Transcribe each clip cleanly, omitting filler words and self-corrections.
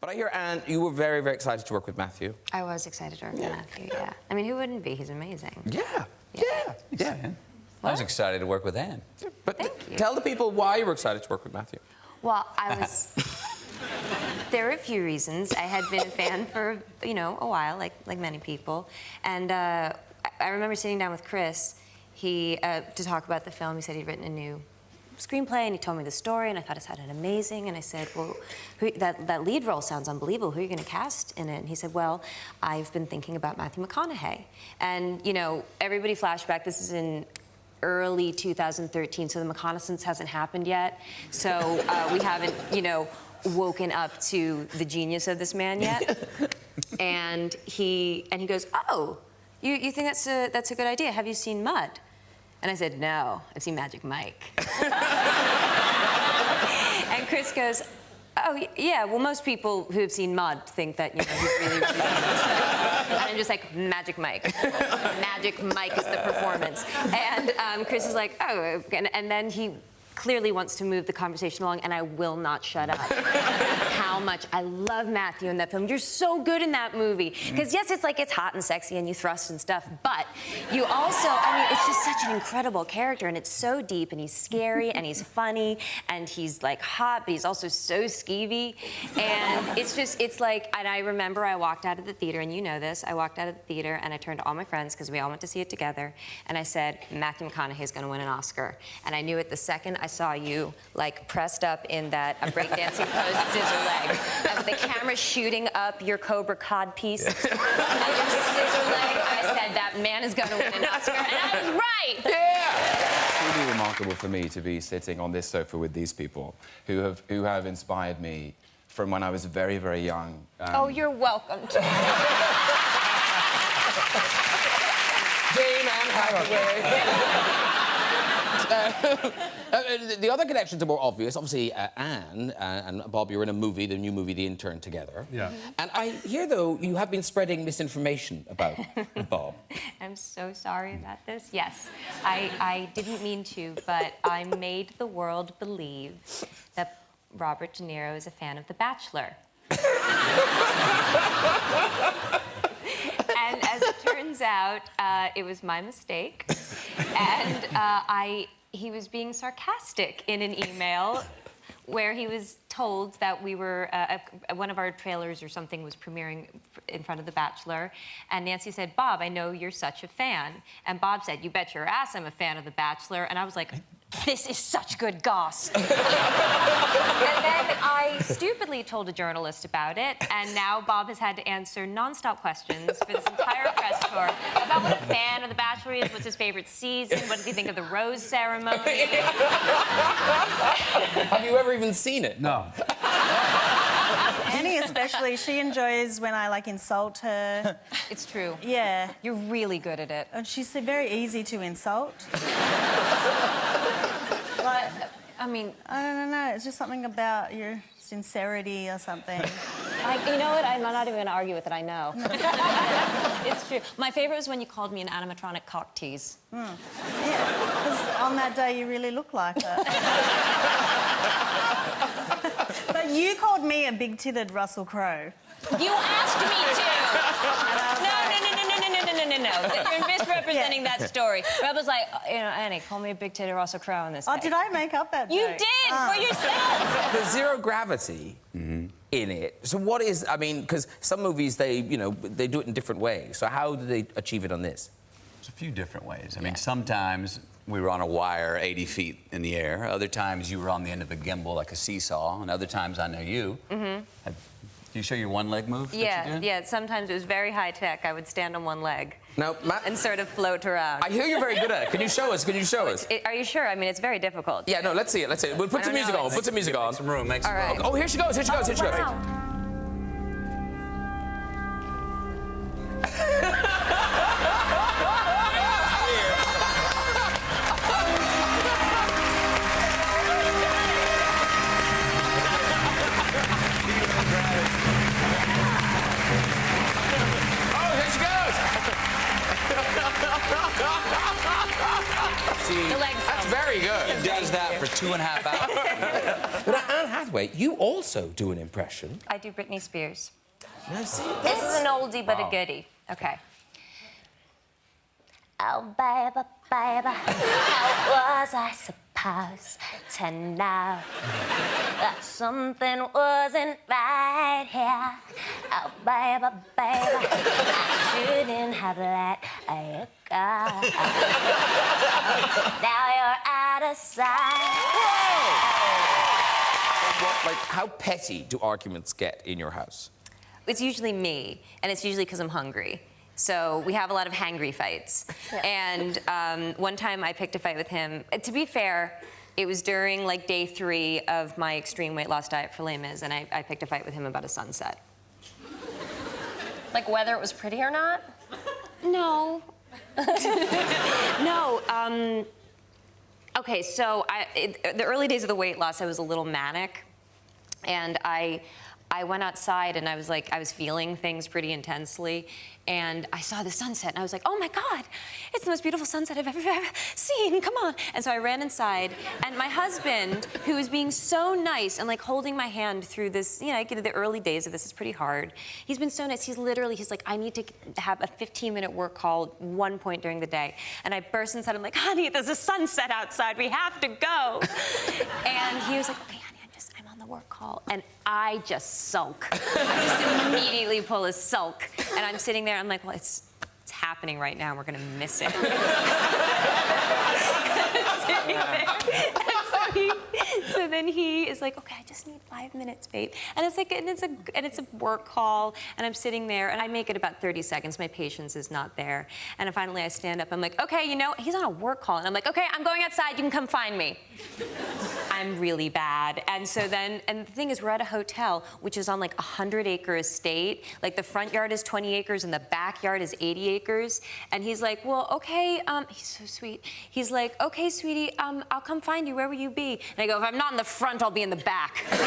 But I hear, Anne, you were very, very excited to work with Matthew. I was excited to work with Matthew, yeah. I mean, who wouldn't be? He's amazing. Yeah. I was excited to work with Anne. But tell the people why you were excited to work with Matthew. Well, I was... There are a few reasons. I had been a fan for, you know, a while, like many people. And I remember sitting down with Chris, to talk about the film. He said he'd written a new screenplay, and he told me the story, and I thought it sounded amazing. And I said, well, that lead role sounds unbelievable. Who are you going to cast in it? And he said, well, I've been thinking about Matthew McConaughey. And, you know, everybody flashback, this is in early 2013, so the reconnaissance hasn't happened yet. So we haven't, you know, woken up to the genius of this man yet. And he goes, oh, you think that's a good idea? Have you seen Mud? And I said, no, I've seen Magic Mike. And Chris goes, oh, yeah, well, most people who have seen Mud think that, you know, he's really, really famous. And I'm just like, Magic Mike. Magic Mike is the performance. And Chris is like, oh, and then he clearly wants to move the conversation along, and I will not shut up. How much I love Matthew in that film. You're so good in that movie. Because yes, it's like it's hot and sexy and you thrust and stuff, but you also, I mean, it's just such an incredible character, and it's so deep, and he's scary, and he's funny, and he's like hot, but he's also so skeevy. And it's just, it's like, and I remember I walked out of the theater, and you know this, I walked out of the theater and I turned to all my friends, because we all went to see it together, and I said, Matthew McConaughey is gonna win an Oscar. And I knew it the second I saw you, like, pressed up in that breakdancing pose, scissor leg, with the camera shooting up your Cobra cod piece, and your scissor leg. I said, that man is going to win an Oscar, and I was right! Yeah! It's really remarkable for me to be sitting on this sofa with these people who have inspired me from when I was very, very young. Oh, you're welcome. Dame Anne Hathaway. The other connections are more obvious. Obviously, Anne and Bob, you're in a movie, the new movie, The Intern, together. Yeah. And I hear, though, you have been spreading misinformation about Bob. I'm so sorry about this. Yes, I didn't mean to, but I made the world believe that Robert De Niro is a fan of The Bachelor. And as it turns out, it was my mistake. And he was being sarcastic in an email where he was told that we were, one of our trailers or something was premiering in front of The Bachelor. And Nancy said, Bob, I know you're such a fan. And Bob said, you bet your ass I'm a fan of The Bachelor. And I was like, this is such good goss. And then I stupidly told a journalist about it, and now Bob has had to answer non-stop questions for this entire press tour about what a fan of The Bachelor is, what's his favorite season, what does he think of the rose ceremony. Have you ever even seen it? No. Annie especially, she enjoys when I, like, insult her. It's true. Yeah. You're really good at it. And she's very easy to insult. Like, I mean... I don't know, it's just something about your sincerity or something. You know what? I'm not even going to argue with it, I know. It's true. My favourite was when you called me an animatronic cock tease. Yeah, because on that day you really look like it. But you called me a big-titted Russell Crowe. You asked me to! No. You're misrepresenting that story. Rob was like, you know, Annie, call me a big-titted Russell Crowe in this Oh, day. did I make up that joke? You did, for yourself! There's zero gravity in it. So what is, I mean, because some movies, they do it in different ways. So how do they achieve it on this? There's a few different ways. I mean, sometimes we were on a wire 80 feet in the air. Other times you were on the end of a gimbal like a seesaw. And other times I know you. Can you show your one-leg move? Yeah. Sometimes it was very high-tech. I would stand on one leg. Now, Matt, and sort of float around. I hear you're very good at it. Can you show us? Are you sure? I mean, it's very difficult. Yeah, no, let's see it. We'll put some music on. Put some music on. Make some room, make some room. Oh, here she goes. Wow. See, that's very good. He does that for 2.5 hours. But Anne Hathaway, you also do an impression. I do Britney Spears. Now, see, This is an oldie but a goodie. Okay. Oh, baby, baby, how was I supposed to know that something wasn't right here? Oh, baby, baby, I shouldn't have let you go. Now you're out of sight. Like, how petty do arguments get in your house? It's usually me, and it's usually because I'm hungry. So we have a lot of hangry fights. And one time I picked a fight with him. To be fair, it was during like day 3 of my extreme weight loss diet for Les Mis, and I picked a fight with him about a sunset. Like whether it was pretty or not? No. No. Okay, so the early days of the weight loss, I was a little manic, and I went outside and I was feeling things pretty intensely, and I saw the sunset and I was like, oh my God, it's the most beautiful sunset I've ever seen, come on. And so I ran inside, and my husband, who was being so nice and like holding my hand through this, you know, the early days of this is pretty hard. He's been so nice, he's like, I need to have a 15-minute work call at one point during the day. And I burst inside, I'm like, honey, there's a sunset outside, we have to go. And he was like, okay, honey, I'm on the work call, and I just sulk. I just immediately pull a sulk, and I'm sitting there, I'm like, well, it's happening right now, we're gonna miss it. Sitting there. So then he is like, okay, I just need 5 minutes, babe. And it's like, and it's a work call, and I'm sitting there, and I make it about 30 seconds. My patience is not there. And finally I stand up, I'm like, okay, you know, he's on a work call, and I'm like, okay, I'm going outside, you can come find me. I'm really bad. And so then, and the thing is, we're at a hotel, which is on like a 100-acre estate. Like the front yard is 20 acres and the backyard is 80 acres. And he's like, well, okay, he's so sweet. He's like, okay, sweetie, I'll come find you, where will you be? And I go, if I'm not in the front, I'll be in the back. And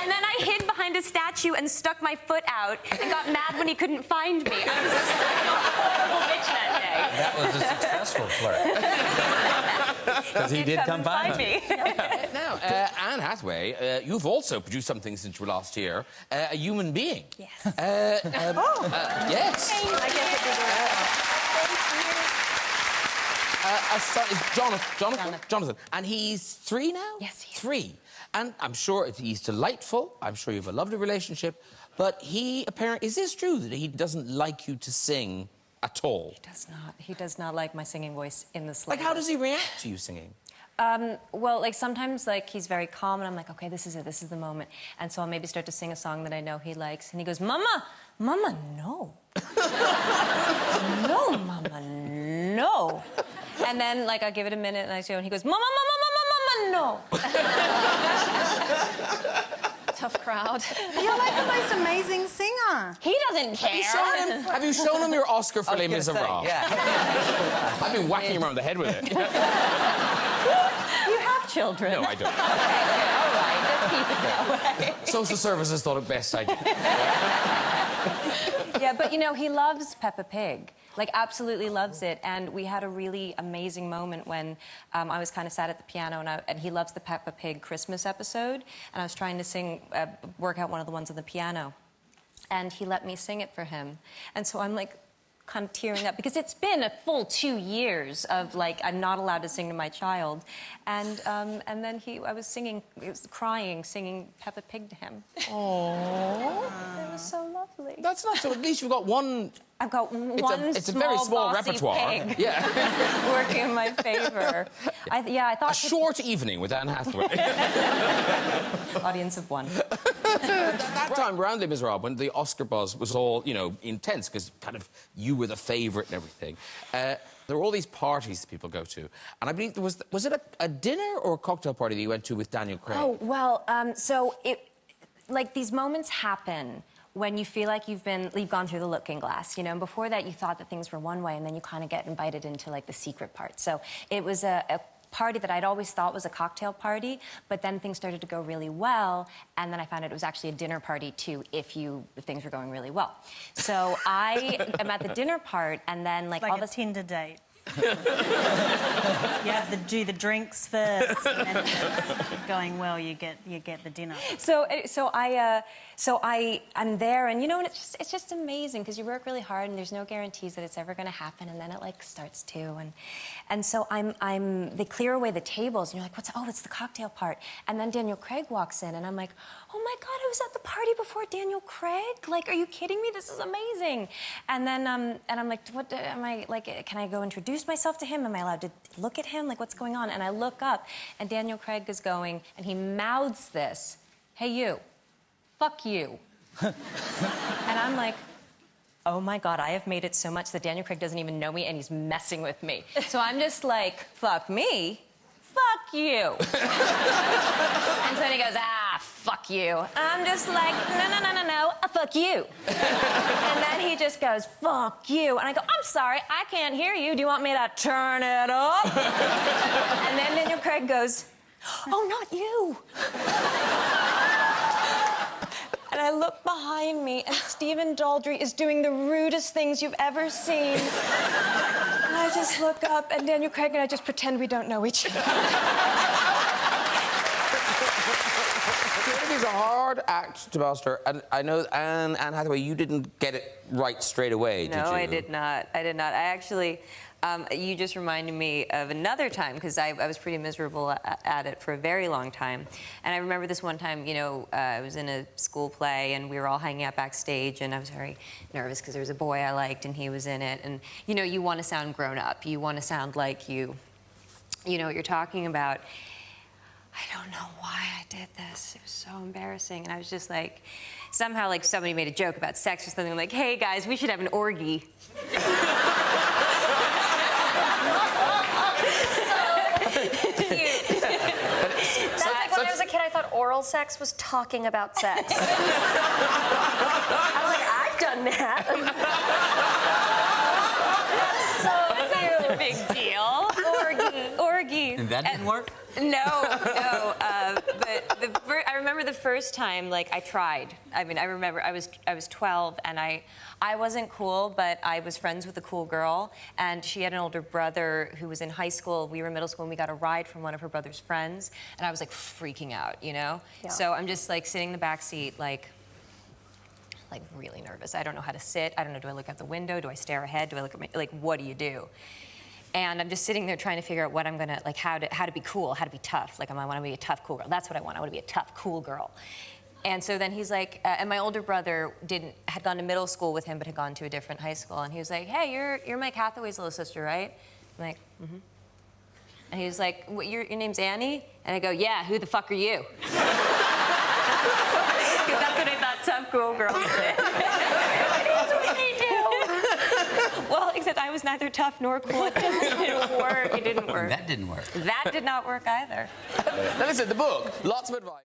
then I hid behind a statue and stuck my foot out and got mad when he couldn't find me. I was just like a horrible bitch that day. That was a successful flirt. Because he did come find me. Now, Anne Hathaway, you've also produced something since you were last here, A Human Being. Yes. Yes. I guess it A son is Jonathan. And he's 3 now? Yes, he is. 3. And I'm sure he's delightful. I'm sure you have a lovely relationship. But he apparently... Is this true that he doesn't like you to sing at all? He does not. He does not like my singing voice in the slightest. Like, how does he react to you singing? Well, like, sometimes, like, he's very calm, and I'm like, okay, this is it, this is the moment. And so I'll maybe start to sing a song that I know he likes, and he goes, Mama, no. No, Mama, no. And then, like, I give it a minute, and I go, and he goes, Mama, no. Tough crowd. You're like the most amazing singer. He doesn't care. Have you shown him your Oscar for Les Miserables? Yeah. I've been whacking him around the head with it. You have children. No, I don't. All right, let's keep it that way. Social services thought it best I did. Yeah, but, you know, he loves Peppa Pig. Like, absolutely loves it. And we had a really amazing moment when I was kind of sat at the piano, and he loves the Peppa Pig Christmas episode, and I was trying to sing, work out one of the ones on the piano. And he let me sing it for him. And so I'm, like, kind of tearing up, because it's been a full 2 years of, like, I'm not allowed to sing to my child. And then I was crying, singing Peppa Pig to him. Oh. It was so lovely. That's not so. At least you've got one. I've got It's a very small bossy repertoire. pig Yeah. working in my favor. I thought... A short evening with Anne Hathaway. Audience of one. That time around Les Miserables, when the Oscar buzz was all, you know, intense, because kind of you were the favourite and everything, there were all these parties that people go to. And I believe was it a dinner or a cocktail party that you went to with Daniel Craig? Oh, well, so like, these moments happen when you feel like you've gone through the looking glass, you know, and before that you thought that things were one way, and then you kind of get invited into, like, the secret part. So it was a party that I'd always thought was a cocktail party, but then things started to go really well, and then I found out it was actually a dinner party too, if things were going really well. So I am at the dinner part, and then, like all a this... Tinder date. You have to do the drinks first, and then if it's going well, you get the dinner. I'm there, and you know, and it's just amazing because you work really hard, and there's no guarantees that it's ever going to happen, and then it like starts to, and so they clear away the tables, and you're like, it's the cocktail part, and then Daniel Craig walks in, and I'm like, oh my God, I was at the party before Daniel Craig. Like, are you kidding me? This is amazing. And then and I'm like, what am I like? Can I go introduce myself to him? Am I allowed to look at him? Like, what's going on? And I look up, and Daniel Craig is going, and he mouths this, "Hey, you, fuck you." And I'm like, oh my God, I have made it so much that Daniel Craig doesn't even know me, and he's messing with me. So I'm just like, fuck me? Fuck you. And so then he goes, fuck you. I'm just like, no, fuck you. And then he just goes, fuck you. And I go, I'm sorry, I can't hear you. Do you want me to turn it up? And then Daniel Craig goes, oh, not you. And I look behind me, and Stephen Daldry is doing the rudest things you've ever seen. And I just look up, and Daniel Craig and I just pretend we don't know each other. It is a hard act to master, and I know, Anne Hathaway, you didn't get it right straight away, did you? No, I did not. I actually, you just reminded me of another time, because I was pretty miserable at it for a very long time. And I remember this one time, you know, I was in a school play, and we were all hanging out backstage, and I was very nervous because there was a boy I liked, and he was in it. And, you know, you want to sound grown up. You want to sound like you know what you're talking about. I don't know why I did this. It was so embarrassing. And I was just like, somehow, like, somebody made a joke about sex or something. Like, hey, guys, we should have an orgy. That's like when I was a kid, I thought oral sex was talking about sex. I was like, I've done that. That's a big deal. Orgy. And that didn't work? No. But I remember the first time, like, I tried. I mean, I remember I was 12, and I wasn't cool, but I was friends with a cool girl, and she had an older brother who was in high school. We were in middle school, and we got a ride from one of her brother's friends, and I was, like, freaking out, you know? Yeah. So I'm just, like, sitting in the back seat, like really nervous. I don't know how to sit. I don't know, do I look out the window? Do I stare ahead? Do I look at my, like, what do you do? And I'm just sitting there trying to figure out what I'm gonna, like, how to be cool, how to be tough. Like, I want to be a tough, cool girl. That's what I want. I want to be a tough, cool girl. And so then he's like, and my older brother had gone to middle school with him, but had gone to a different high school. And he was like, hey, you're Mike Hathaway's little sister, right? I'm like, mm-hmm. And he was like, what, your name's Annie? And I go, yeah, who the fuck are you? Because that's what I thought tough, cool girls did. That's what they do. Well, except I was neither tough nor cool. It didn't work. It didn't work. That didn't work. That did not work either. Now listen, the book, lots of advice.